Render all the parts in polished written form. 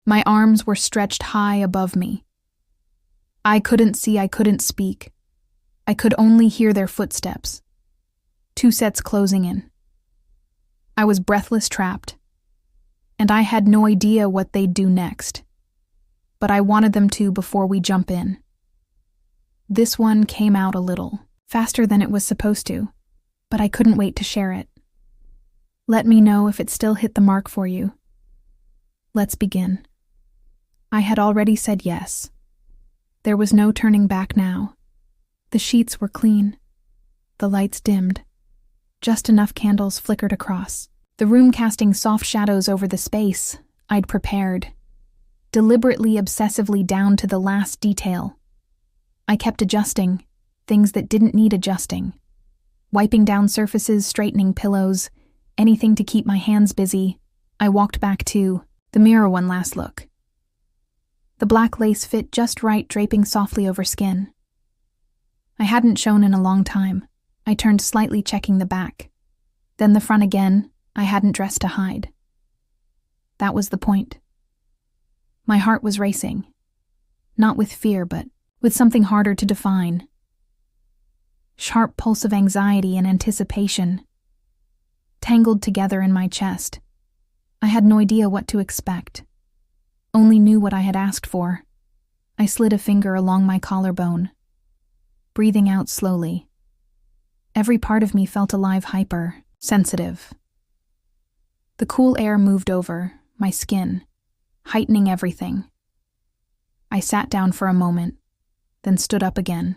My arms were stretched high above me. I couldn't see, I couldn't speak. I could only hear their footsteps. 2 sets closing in. I was breathless, trapped, and I had no idea what they'd do next. But I wanted them to before we jump in. This one came out a little, faster than it was supposed to, but I couldn't wait to share it. Let me know if it still hit the mark for you. Let's begin. I had already said yes. There was no turning back now. The sheets were clean. The lights dimmed. Just enough candles flickered across, the room casting soft shadows over the space I'd prepared, deliberately, obsessively down to the last detail. I kept adjusting, things that didn't need adjusting, wiping down surfaces, straightening pillows, anything to keep my hands busy. I walked back to the mirror one last look. The black lace fit just right, draping softly over skin. I hadn't shown in a long time. I turned slightly, checking the back. Then the front again. I hadn't dressed to hide. That was the point. My heart was racing. Not with fear, but with something harder to define. Sharp pulse of anxiety and anticipation, tangled together in my chest. I had no idea what to expect. Only knew what I had asked for. I slid a finger along my collarbone, breathing out slowly. Every part of me felt alive, hyper, sensitive. The cool air moved over my skin, heightening everything. I sat down for a moment, then stood up again.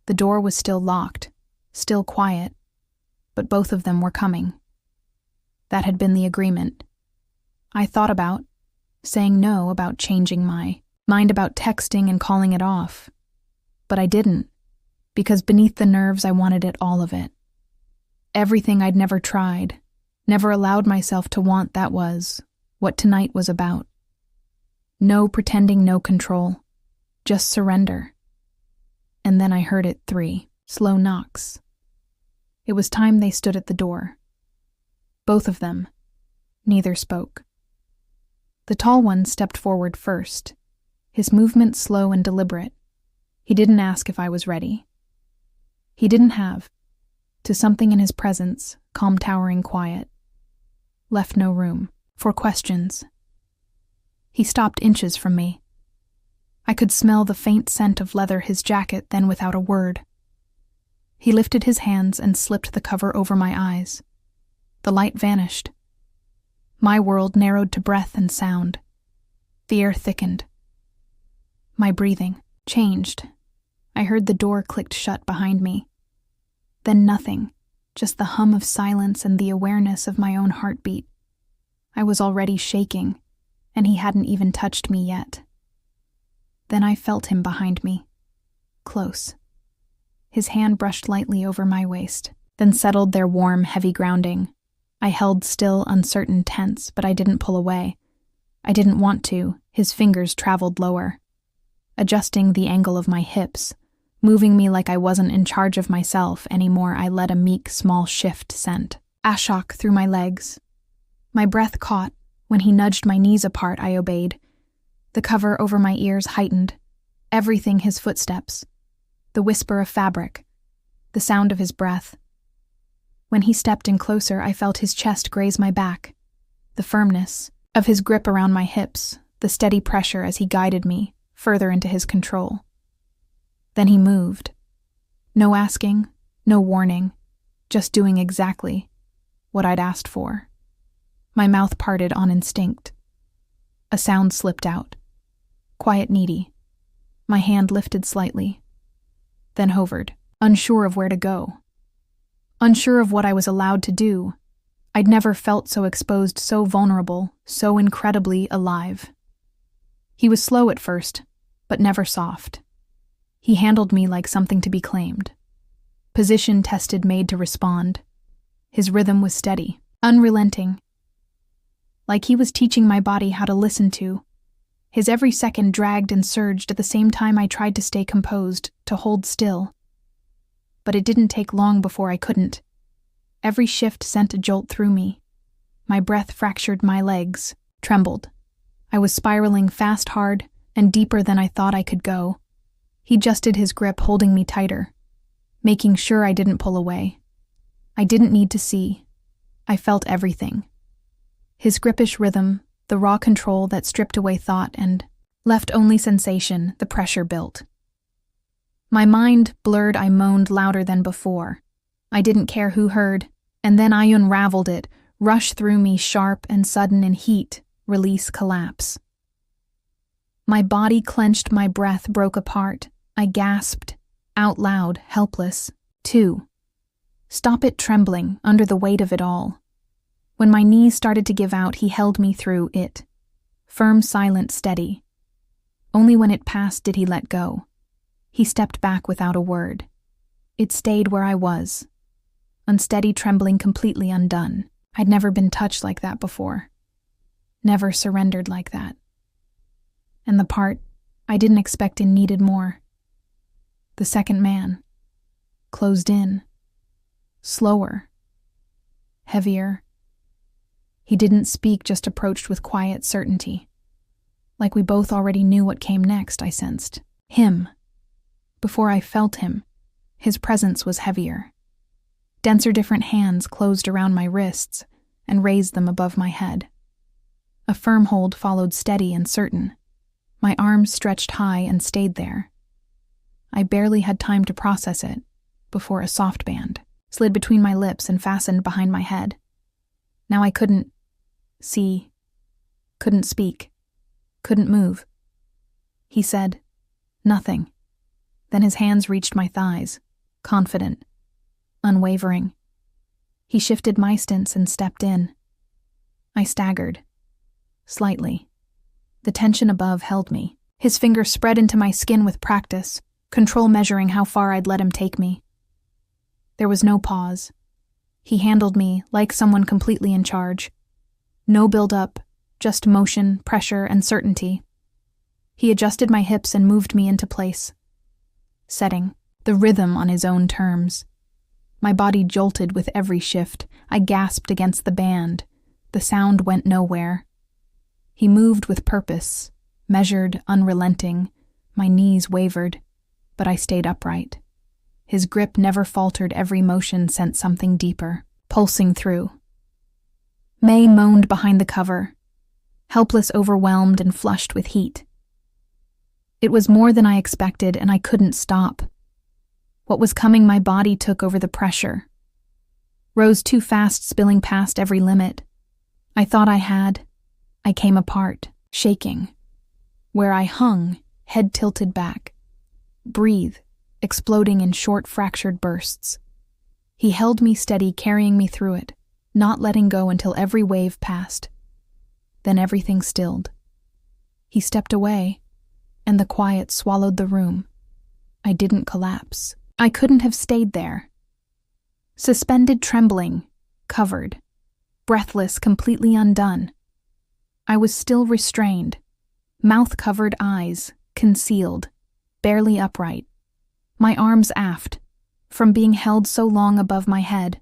The door was still locked, still quiet, but both of them were coming. That had been the agreement. I thought about saying no, about changing my mind, about texting and calling it off. But I didn't, because beneath the nerves I wanted it, all of it. Everything I'd never tried, never allowed myself to want. That was what tonight was about. No pretending, no control, just surrender. And then I heard it, 3 slow knocks. It was time. They stood at the door. Both of them. Neither spoke. The tall one stepped forward first, his movement slow and deliberate. He didn't ask if I was ready. He didn't have. To something in his presence, calm, towering, quiet, left no room for questions. He stopped inches from me. I could smell the faint scent of leather, his jacket. Then, without a word, he lifted his hands and slipped the cover over my eyes. The light vanished. My world narrowed to breath and sound. The air thickened. My breathing changed. I heard the door clicked shut behind me. Then nothing, just the hum of silence and the awareness of my own heartbeat. I was already shaking, and he hadn't even touched me yet. Then I felt him behind me, close. His hand brushed lightly over my waist, then settled there, warm, heavy grounding. I held still, uncertain, tense, but I didn't pull away. I didn't want to. His fingers traveled lower, adjusting the angle of my hips, moving me like I wasn't in charge of myself anymore. I let a meek, small shift sent ashok through my legs. My breath caught. When he nudged my knees apart, I obeyed. The cover over my ears heightened. Everything, his footsteps, the whisper of fabric, the sound of his breath. When he stepped in closer, I felt his chest graze my back, the firmness of his grip around my hips, the steady pressure as he guided me further into his control. Then he moved. No asking, no warning, just doing exactly what I'd asked for. My mouth parted on instinct. A sound slipped out. Quiet, needy. My hand lifted slightly, then hovered, unsure of where to go. Unsure of what I was allowed to do. I'd never felt so exposed, so vulnerable, so incredibly alive. He was slow at first, but never soft. He handled me like something to be claimed. Position tested, made to respond. His rhythm was steady, unrelenting. Like he was teaching my body how to listen to. His every second dragged and surged at the same time I tried to stay composed, to hold still. But it didn't take long before I couldn't. Every shift sent a jolt through me. My breath fractured my legs, trembled. I was spiraling fast, hard, and deeper than I thought I could go. He adjusted his grip, holding me tighter, making sure I didn't pull away. I didn't need to see. I felt everything. His grippish rhythm, the raw control that stripped away thought and left only sensation. The pressure built. My mind blurred. I moaned louder than before. I didn't care who heard, and then I unraveled it, rushed through me, sharp and sudden in heat, release, collapse. My body clenched, my breath broke apart. I gasped, out loud, helpless. 2. Stop it, trembling under the weight of it all. When my knees started to give out, he held me through it. Firm, silent, steady. Only when it passed did he let go. He stepped back without a word. It stayed where I was. Unsteady, trembling, completely undone. I'd never been touched like that before. Never surrendered like that. And the part I didn't expect and needed more. The second man. Closed in. Slower. Heavier. He didn't speak, just approached with quiet certainty. Like we both already knew what came next, I sensed. Him. Before I felt him, his presence was heavier. Denser, different hands closed around my wrists and raised them above my head. A firm hold followed, steady and certain. My arms stretched high and stayed there. I barely had time to process it before a soft band slid between my lips and fastened behind my head. Now I couldn't see, couldn't speak, couldn't move. He said, "Nothing." Then his hands reached my thighs, confident, unwavering. He shifted my stance and stepped in. I staggered, slightly. The tension above held me. His fingers spread into my skin with practice, control measuring how far I'd let him take me. There was no pause. He handled me like someone completely in charge. No build-up, just motion, pressure, and certainty. He adjusted my hips and moved me into place, setting the rhythm on his own terms. My body jolted with every shift. I gasped against the band. The sound went nowhere. He moved with purpose, measured, unrelenting. My knees wavered, but I stayed upright. His grip never faltered. Every motion sent something deeper, pulsing through. May moaned behind the cover, helpless, overwhelmed, and flushed with heat. It was more than I expected, and I couldn't stop. What was coming, my body took over the pressure. Rose too fast, spilling past every limit. I thought I had. I came apart, shaking. Where I hung, head tilted back. Breathe, exploding in short, fractured bursts. He held me steady, carrying me through it, not letting go until every wave passed. Then everything stilled. He stepped away, and the quiet swallowed the room. I didn't collapse. I couldn't have stayed there. Suspended, trembling, covered, breathless, completely undone. I was still restrained, mouth covered, eyes concealed, barely upright. My arms aft, from being held so long above my head.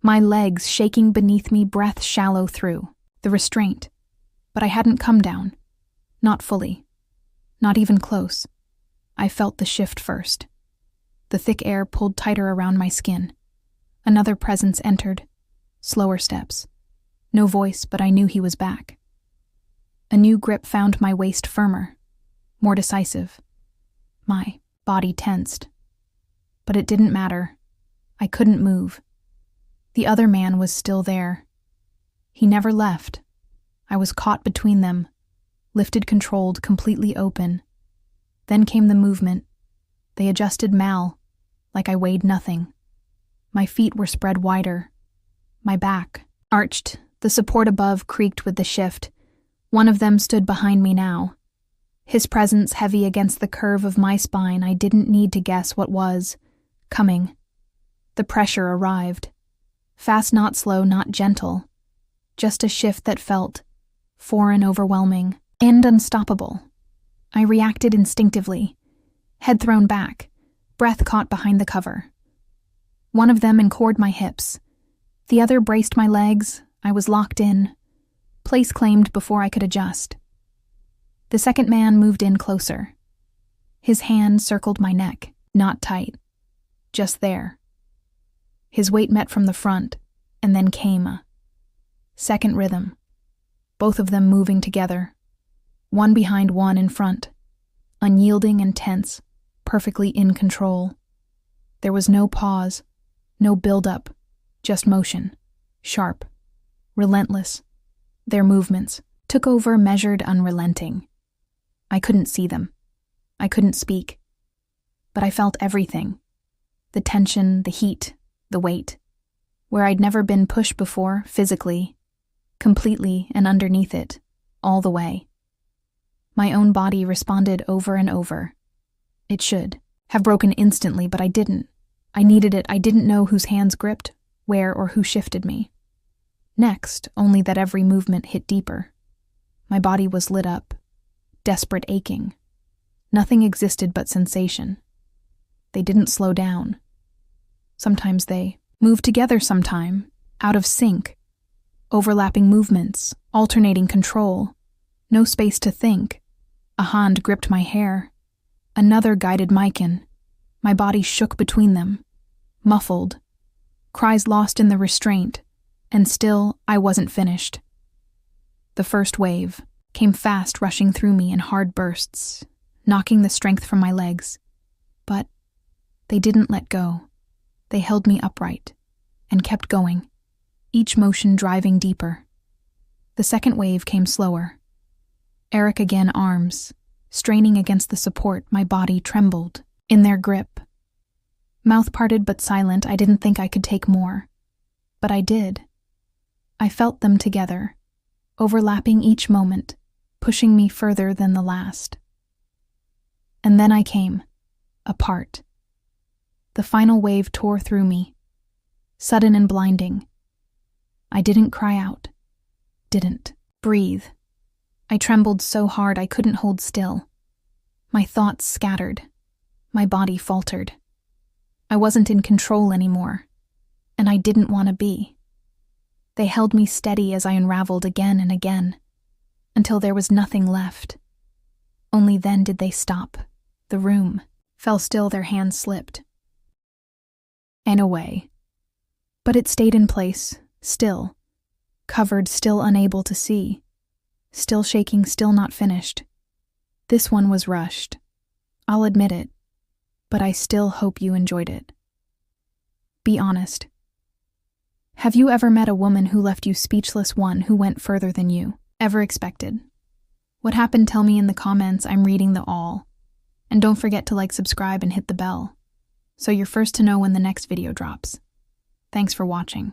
My legs shaking beneath me, breath shallow through the restraint. But I hadn't come down. Not fully. Not even close. I felt the shift first. The thick air pulled tighter around my skin. Another presence entered. Slower steps. No voice, but I knew he was back. A new grip found my waist firmer, more decisive. My body tensed. But it didn't matter. I couldn't move. The other man was still there. He never left. I was caught between them, lifted, controlled, completely open. Then came the movement. They adjusted Mal, like I weighed nothing. My feet were spread wider. My back arched. The support above creaked with the shift. One of them stood behind me now. His presence heavy against the curve of my spine. I didn't need to guess what was coming. The pressure arrived. Fast, not slow, not gentle. Just a shift that felt foreign, overwhelming, and unstoppable. I reacted instinctively, head thrown back, breath caught behind the cover. One of them encored my hips. The other braced my legs. I was locked in, place claimed before I could adjust. The second man moved in closer. His hand circled my neck, not tight, just there. His weight met from the front, and then came a second rhythm, both of them moving together, one behind one in front, unyielding and tense, perfectly in control. There was no pause, no build-up, just motion, sharp, relentless. Their movements took over, measured, unrelenting. I couldn't see them. I couldn't speak. But I felt everything. The tension, the heat, the weight. Where I'd never been pushed before, physically, completely and underneath it, all the way. My own body responded over and over. It should have broken instantly, but I didn't. I needed it. I didn't know whose hands gripped, where, or who shifted me. Next, only that every movement hit deeper. My body was lit up, desperate aching. Nothing existed but sensation. They didn't slow down. Sometimes they moved together sometime, out of sync. Overlapping movements, alternating control. No space to think. A hand gripped my hair. Another guided Maiken. My body shook between them, muffled, cries lost in the restraint, and still I wasn't finished. The first wave came fast, rushing through me in hard bursts, knocking the strength from my legs. But they didn't let go. They held me upright and kept going, each motion driving deeper. The second wave came slower. Eric again, arms, straining against the support. My body trembled in their grip. Mouth parted but silent, I didn't think I could take more. But I did. I felt them together, overlapping each moment, pushing me further than the last. And then I came, apart. The final wave tore through me, sudden and blinding. I didn't cry out, didn't breathe. I trembled so hard I couldn't hold still. My thoughts scattered. My body faltered. I wasn't in control anymore, and I didn't want to be. They held me steady as I unraveled again and again, until there was nothing left. Only then did they stop. The room fell still, their hands slipped. And away. But it stayed in place, still, covered, still unable to see, still shaking, still not finished. This one was rushed. I'll admit it, but I still hope you enjoyed it. Be honest. Have you ever met a woman who left you speechless, one who went further than you ever expected? What happened? Tell me in the comments. I'm reading the all. And don't forget to like, subscribe, and hit the bell, so you're first to know when the next video drops. Thanks for watching.